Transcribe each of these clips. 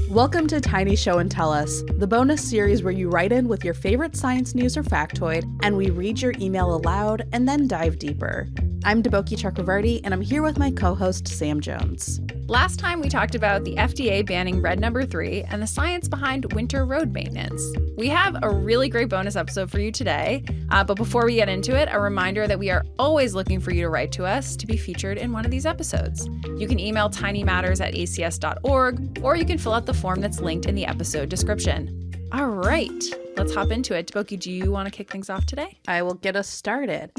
Welcome to Tiny Show and Tell Us, the bonus series where you write in with your favorite science news or factoid, and we read your email aloud and then dive deeper. I'm Deboki Chakravarti, and I'm here with my co-host, Sam Jones. Last time we talked about the FDA banning red number 3 and the science behind winter road maintenance. We have a really great bonus episode for you today, but before we get into it, a reminder that we are always looking for you to write to us to be featured in one of these episodes. You can email tinymatters@acs.org, or you can fill out the form that's linked in the episode description. All right, let's hop into it. Deboki, do you want to kick things off today? I will get us started.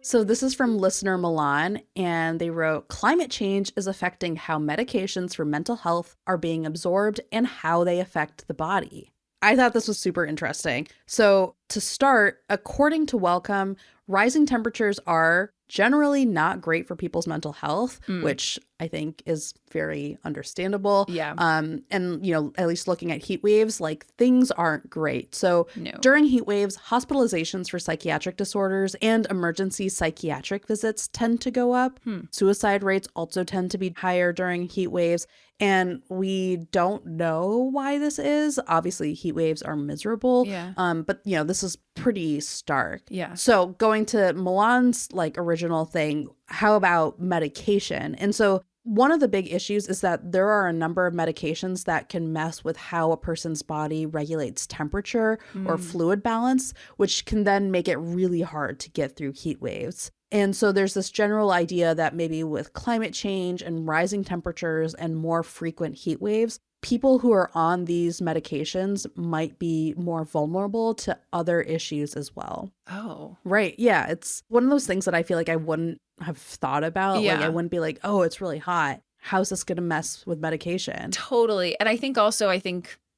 So this is from listener Milan, and they wrote, climate change is affecting how medications for mental health are being absorbed and how they affect the body. I thought this was super interesting. So to start, according to Wellcome, rising temperatures are generally not great for people's mental health, which I think is very understandable. Yeah. And, you know, at least looking at heat waves, like things aren't great. So No. during heat waves, hospitalizations for psychiatric disorders and emergency psychiatric visits tend to go up. Suicide rates also tend to be higher during heat waves. And we don't know why this is. Obviously, heat waves are miserable. Yeah. But, you know, this is pretty stark. Yeah. So going to Milan's like original thing, how about medication? And so one of the big issues is that there are a number of medications that can mess with how a person's body regulates temperature or fluid balance, which can then make it really hard to get through heat waves. And so there's this general idea that maybe with climate change and rising temperatures and more frequent heat waves, people who are on these medications might be more vulnerable to other issues as well. Oh. Right. Yeah. It's one of those things that I feel like I wouldn't have thought about. Yeah. Like I wouldn't be like, oh, it's really hot. How's this going to mess with medication? Totally. And I think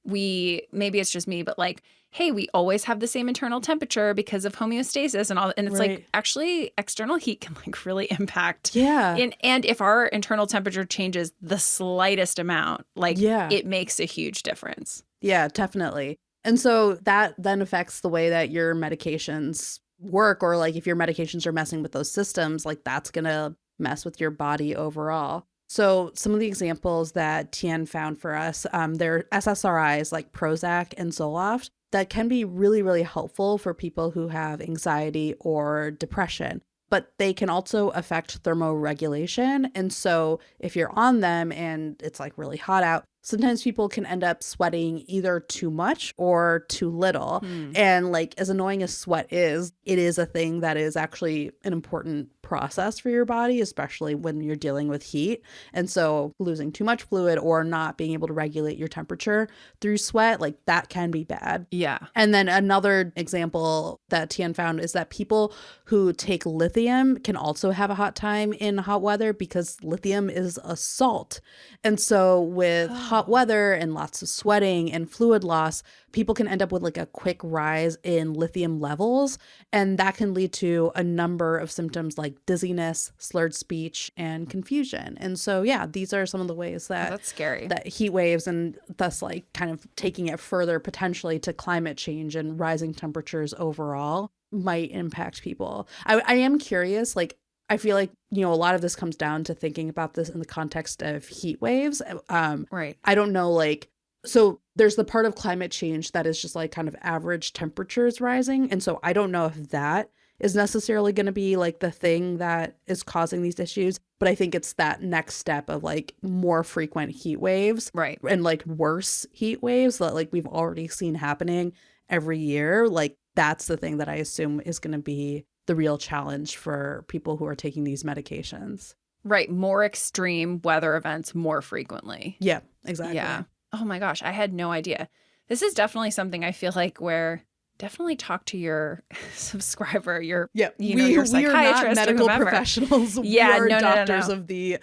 maybe it's just me, but like, hey, we always have the same internal temperature because of homeostasis and all. And it's Right. like, actually, external heat can like really impact. Yeah. And if our internal temperature changes the slightest amount, like it makes a huge difference. Yeah, definitely. And so that then affects the way that your medications work, or like if your medications are messing with those systems, like that's going to mess with your body overall. So some of the examples that Tien found for us, they're SSRIs like Prozac and Zoloft that can be really, really helpful for people who have anxiety or depression. But they can also affect thermoregulation. And so if you're on them and it's like really hot out, sometimes people can end up sweating either too much or too little. And like as annoying as sweat is, it is a thing that is actually an important process for your body, especially when you're dealing with heat. And so losing too much fluid or not being able to regulate your temperature through sweat, like that can be bad. Yeah. And then another example that Tien found is that people who take lithium can also have a hot time in hot weather because lithium is a salt. And so with hot weather and lots of sweating and fluid loss, people can end up with like a quick rise in lithium levels. And that can lead to a number of symptoms like dizziness, slurred speech, and confusion. And so, yeah, these are some of the ways that that's scary. That heat waves and thus like kind of taking it further potentially to climate change and rising temperatures overall might impact people. I am curious, like, I feel like, you know, a lot of this comes down to thinking about this in the context of heat waves. Right. I don't know, like, so there's the part of climate change that is just like kind of average temperatures rising. And so I don't know if that is necessarily going to be like the thing that is causing these issues. But I think it's that next step of like more frequent heat waves. Right. And like worse heat waves that like we've already seen happening every year. Like that's the thing that I assume is going to be the real challenge for people who are taking these medications. Right. More extreme weather events more frequently. Yeah, exactly. Yeah. Oh my gosh. I had no idea. This is definitely something I feel like where definitely talk to your subscriber, your your psychiatrist. We are not medical or whomever. professionals. Yeah, we are no, doctors no. of the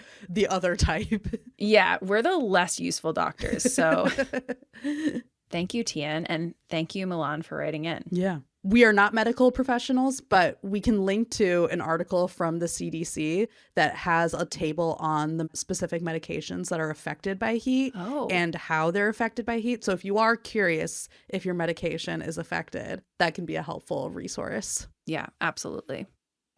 other type. Yeah, we're the less useful doctors. So thank you, Tien, and thank you, Milan, for writing in. Yeah. We are not medical professionals, but we can link to an article from the CDC that has a table on the specific medications that are affected by heat and how they're affected by heat. So if you are curious if your medication is affected, that can be a helpful resource. Yeah, absolutely.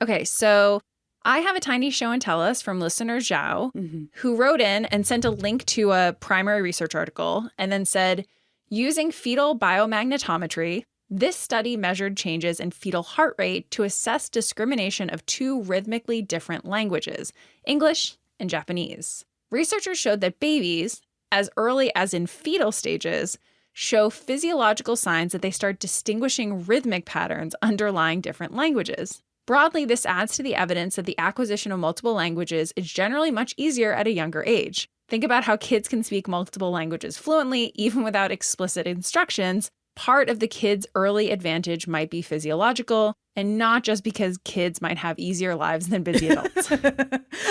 Okay, so I have a tiny show and tell us from listener Zhao, Mm-hmm. who wrote in and sent a link to a primary research article and then said, using fetal biomagnetometry, this study measured changes in fetal heart rate to assess discrimination of two rhythmically different languages, English and Japanese. Researchers showed that babies, as early as in fetal stages, show physiological signs that they start distinguishing rhythmic patterns underlying different languages. Broadly, this adds to the evidence that the acquisition of multiple languages is generally much easier at a younger age. Think about how kids can speak multiple languages fluently, even without explicit instructions. Part of the kid's early advantage might be physiological, and not just because kids might have easier lives than busy adults.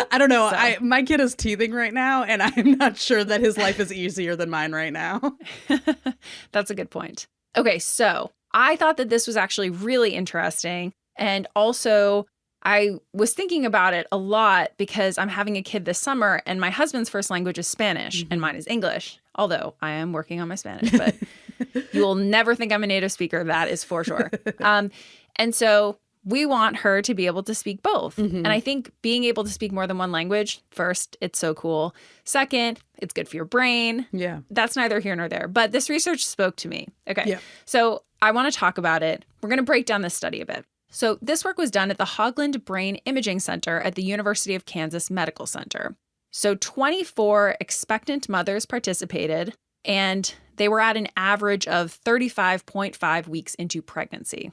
I don't know. So. My kid is teething right now, and I'm not sure that his life is easier than mine right now. That's a good point. Okay, so I thought that this was actually really interesting. And also, I was thinking about it a lot because I'm having a kid this summer, and my husband's first language is Spanish, and mine is English. Although I am working on my Spanish, but you will never think I'm a native speaker. That is for sure. And so we want her to be able to speak both. And I think being able to speak more than one language, first, it's so cool. Second, it's good for your brain. Yeah. That's neither here nor there. But this research spoke to me. Okay. Yeah. So I want to talk about it. We're going to break down this study a bit. So this work was done at the Hoagland Brain Imaging Center at the University of Kansas Medical Center. So 24 expectant mothers participated, and they were at an average of 35.5 weeks into pregnancy.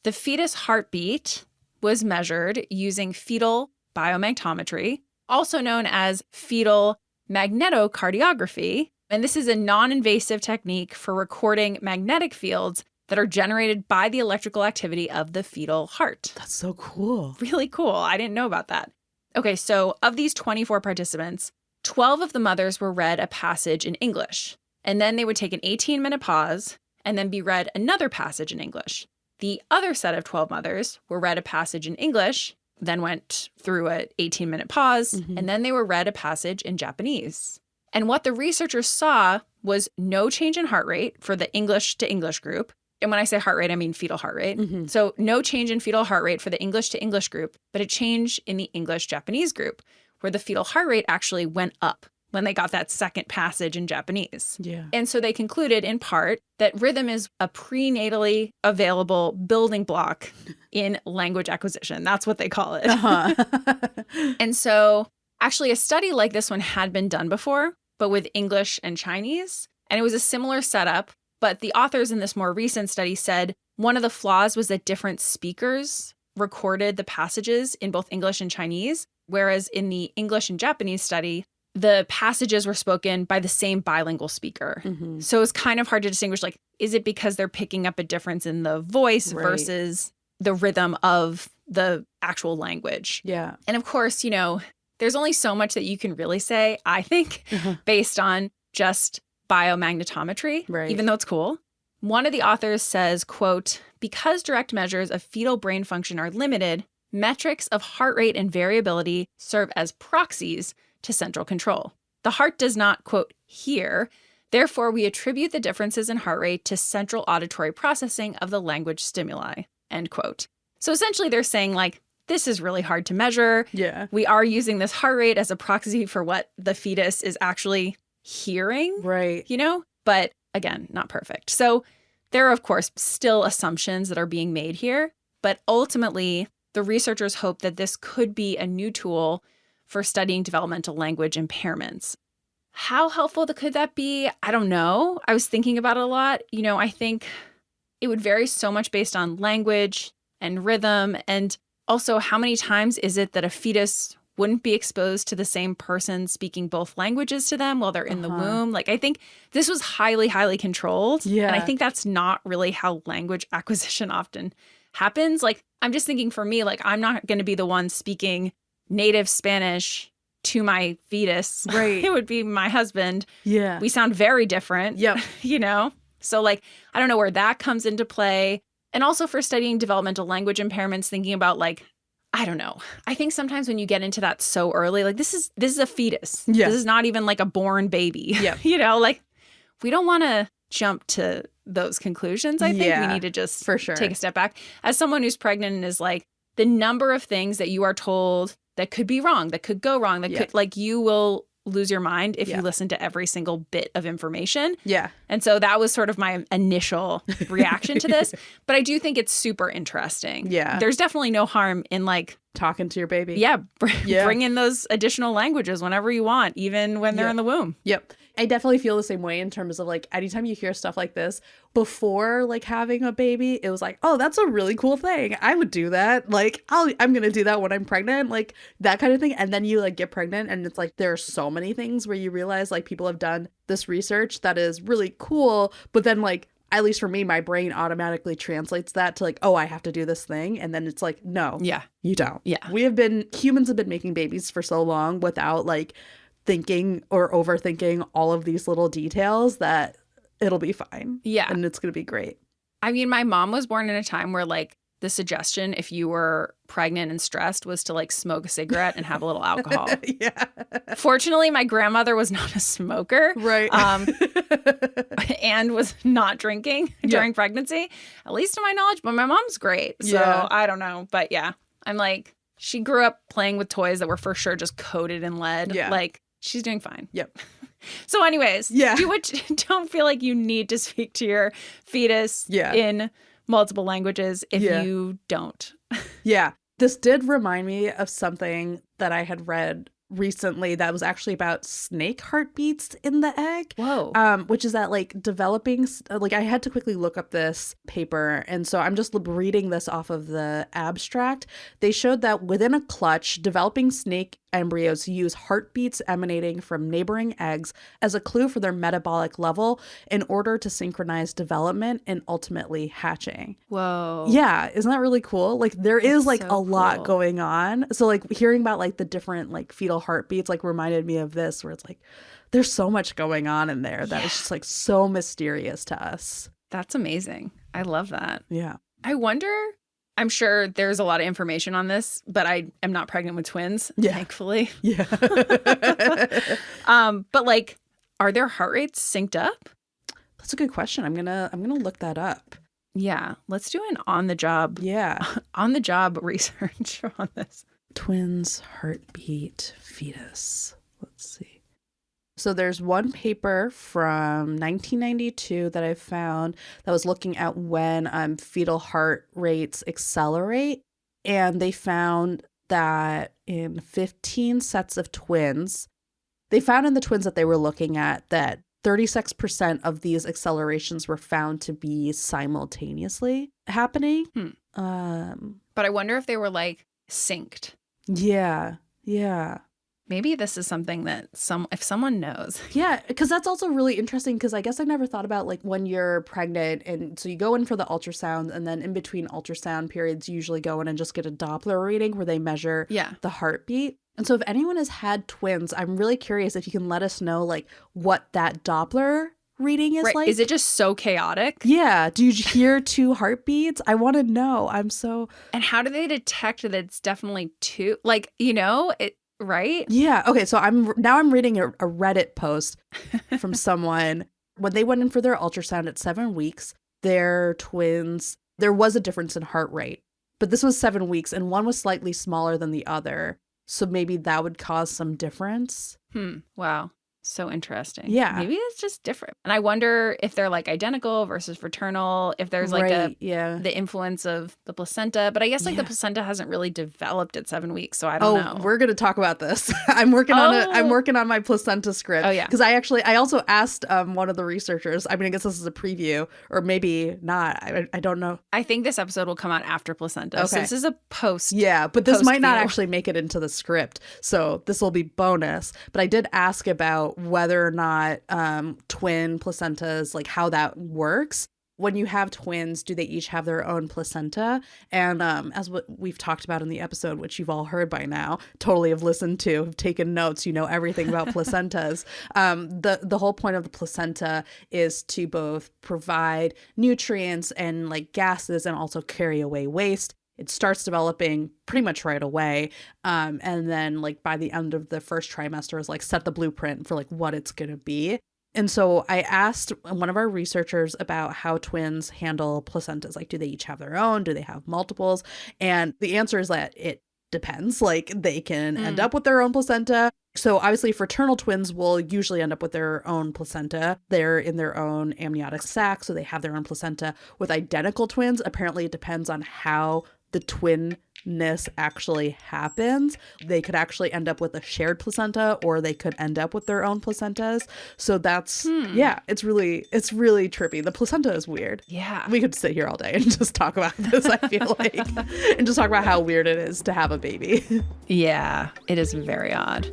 The fetus heartbeat was measured using fetal biomagnetometry, also known as fetal magnetocardiography. And this is a non-invasive technique for recording magnetic fields that are generated by the electrical activity of the fetal heart. That's so cool. Really cool. I didn't know about that. Okay, so of these 24 participants, 12 of the mothers were read a passage in English, and then they would take an 18-minute pause and then be read another passage in English. The other set of 12 mothers were read a passage in English, then went through an 18-minute pause, and then they were read a passage in Japanese. And what the researchers saw was no change in heart rate for the English to English group. And when I say heart rate, I mean fetal heart rate. So no change in fetal heart rate for the English to English group, but a change in the English-Japanese group, where the fetal heart rate actually went up when they got that second passage in Japanese. Yeah. And so they concluded in part that rhythm is a prenatally available building block in language acquisition. That's what they call it. And so actually a study like this one had been done before, but with English and Chinese. And it was a similar setup. But the authors in this more recent study said one of the flaws was that different speakers recorded the passages in both English and Chinese, whereas in the English and Japanese study, the passages were spoken by the same bilingual speaker. So it's kind of hard to distinguish, like, is it because they're picking up a difference in the voice versus the rhythm of the actual language? Yeah. And of course, you know, there's only so much that you can really say, I think, based on just biomagnetometry, even though it's cool. One of the authors says, quote, because direct measures of fetal brain function are limited, metrics of heart rate and variability serve as proxies to central control. The heart does not, quote, hear. Therefore, we attribute the differences in heart rate to central auditory processing of the language stimuli, end quote. So essentially they're saying, like, this is really hard to measure. Yeah. We are using this heart rate as a proxy for what the fetus is actually hearing, you know, but again, not perfect. So there are, of course, still assumptions that are being made here, but ultimately the researchers hope that this could be a new tool for studying developmental language impairments. How helpful could that be? I don't know. I was thinking about it a lot. You know, I think it would vary so much based on language and rhythm, and also how many times is it that a fetus wouldn't be exposed to the same person speaking both languages to them while they're in the womb. Like, I think this was highly, highly controlled. Yeah. And I think that's not really how language acquisition often happens. Like, I'm just thinking for me, like, I'm not going to be the one speaking native Spanish to my fetus. It would be my husband. Yeah. We sound very different. Yep. You know? So, like, I don't know where that comes into play. And also for studying developmental language impairments, thinking about, like, I don't know. I think sometimes when you get into that so early, like this is a fetus. Yeah. This is not even like a born baby. Yeah. You know, like we don't want to jump to those conclusions. I think we need to just for sure take a step back. As someone who's pregnant and is like the number of things that you are told that could be wrong, that could go wrong, that could, like, you will lose your mind if you listen to every single bit of information. Yeah. And so that was sort of my initial reaction to this. But I do think it's super interesting. Yeah. There's definitely no harm in, like, talking to your baby. Yeah. Bring in those additional languages whenever you want, even when they're in the womb. Yep. I definitely feel the same way in terms of, like, anytime you hear stuff like this before, like, having a baby, it was like, oh, that's a really cool thing. I would do that. Like, I'm going to do that when I'm pregnant, like, that kind of thing. And then you, like, get pregnant and it's like, there are so many things where you realize, like, people have done this research that is really cool. But then, like, at least for me, my brain automatically translates that to, like, oh, I have to do this thing. And then it's like, no, you don't. Yeah. Humans have been making babies for so long without, like, thinking or overthinking all of these little details that it'll be fine. Yeah. And it's going to be great. I mean, my mom was born in a time where, like, the suggestion if you were pregnant and stressed was to, like, smoke a cigarette and have a little alcohol. Yeah. Fortunately, my grandmother was not a smoker. Right. And was not drinking during pregnancy, at least to my knowledge. But my mom's great. So I don't know. But yeah, I'm like, she grew up playing with toys that were for sure just coated in lead. Yeah. Like, she's doing fine. Yep. So anyways, don't feel like you need to speak to your fetus in multiple languages if you don't. Yeah. This did remind me of something that I had read recently that was actually about snake heartbeats in the egg. Whoa. Which is that, like, developing, like, I had to quickly look up this paper, and so I'm just reading this off of the abstract. They showed that within a clutch, developing snake embryos use heartbeats emanating from neighboring eggs as a clue for their metabolic level in order to synchronize development and ultimately hatching. Whoa. Yeah, isn't that really cool? Like, there is, like, a lot going on. So, like, hearing about, like, the different, like, fetal heartbeats, like, reminded me of this, where it's like, there's so much going on in there that is just, like, so mysterious to us. That's amazing. I love that. Yeah. I wonder, I'm sure there's a lot of information on this, but I am not pregnant with twins, thankfully. Yeah. But, like, are their heart rates synced up? That's a good question. I'm gonna look that up. Yeah. Let's do an on-the-job research on this. Twins heartbeat fetus. Let's see. So there's one paper from 1992 that I found that was looking at when fetal heart rates accelerate. And they found that in 15 sets of twins, they found in the twins that they were looking at that 36% of these accelerations were found to be simultaneously happening. But I wonder if they were, like, synced. Yeah. Maybe this is something that if someone knows. Yeah, because that's also really interesting, because I guess I never thought about, like, when you're pregnant, and so you go in for the ultrasound, and then in between ultrasound periods, you usually go in and just get a Doppler reading where they measure the heartbeat. And so if anyone has had twins, I'm really curious if you can let us know, like, what that Doppler reading is like. Is it just so chaotic? Yeah. Do you hear two heartbeats? I want to know. And how do they detect that it's definitely two? Like, you know, right? Yeah. Okay. So I'm reading a Reddit post from someone. When they went in for their ultrasound at 7 weeks, their twins, there was a difference in heart rate, but this was 7 weeks and one was slightly smaller than the other. So maybe that would cause some difference. Wow. So interesting. Yeah. Maybe it's just different. And I wonder if they're, like, identical versus fraternal, if there's like the influence of the placenta. But I guess, like, the placenta hasn't really developed at 7 weeks, so I don't know. We're going to talk about this. I'm working on my placenta script. Oh, yeah. Because I also asked one of the researchers, I mean, I guess this is a preview, or maybe not. I don't know. I think this episode will come out after placenta. Okay. So this is a post. Yeah, but this might not actually make it into the script. So this will be bonus. But I did ask about whether or not twin placentas, like, how that works. When you have twins, do they each have their own placenta? And as what we've talked about in the episode, which you've all heard by now, totally have listened to, have taken notes, you know everything about placentas. The whole point of the placenta is to both provide nutrients and, like, gases, and also carry away waste. It starts developing pretty much right away. And then, like, by the end of the first trimester is, like, set the blueprint for, like, what it's going to be. And so I asked one of our researchers about how twins handle placentas. Like, do they each have their own? Do they have multiples? And the answer is that it depends. Like, they can end up with their own placenta. So obviously fraternal twins will usually end up with their own placenta. They're in their own amniotic sac, so they have their own placenta. With identical twins, apparently it depends on how the twinness actually happens. They could actually end up with a shared placenta, or they could end up with their own placentas. So that's it's really trippy. The placenta is weird. Yeah. We could sit here all day and just talk about this, I feel like. And just talk about how weird it is to have a baby. Yeah, it is very odd.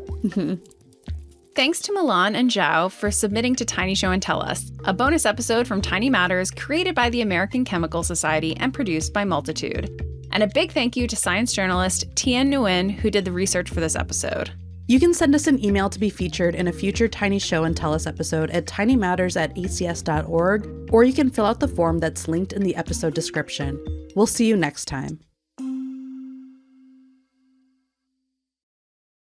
Thanks to Milan and Zhao for submitting to Tiny Show and Tell Us, a bonus episode from Tiny Matters created by the American Chemical Society and produced by Multitude. And a big thank you to science journalist Tien Nguyen, who did the research for this episode. You can send us an email to be featured in a future Tiny Show and Tell Us episode at tinymatters@acs.org, or you can fill out the form that's linked in the episode description. We'll see you next time.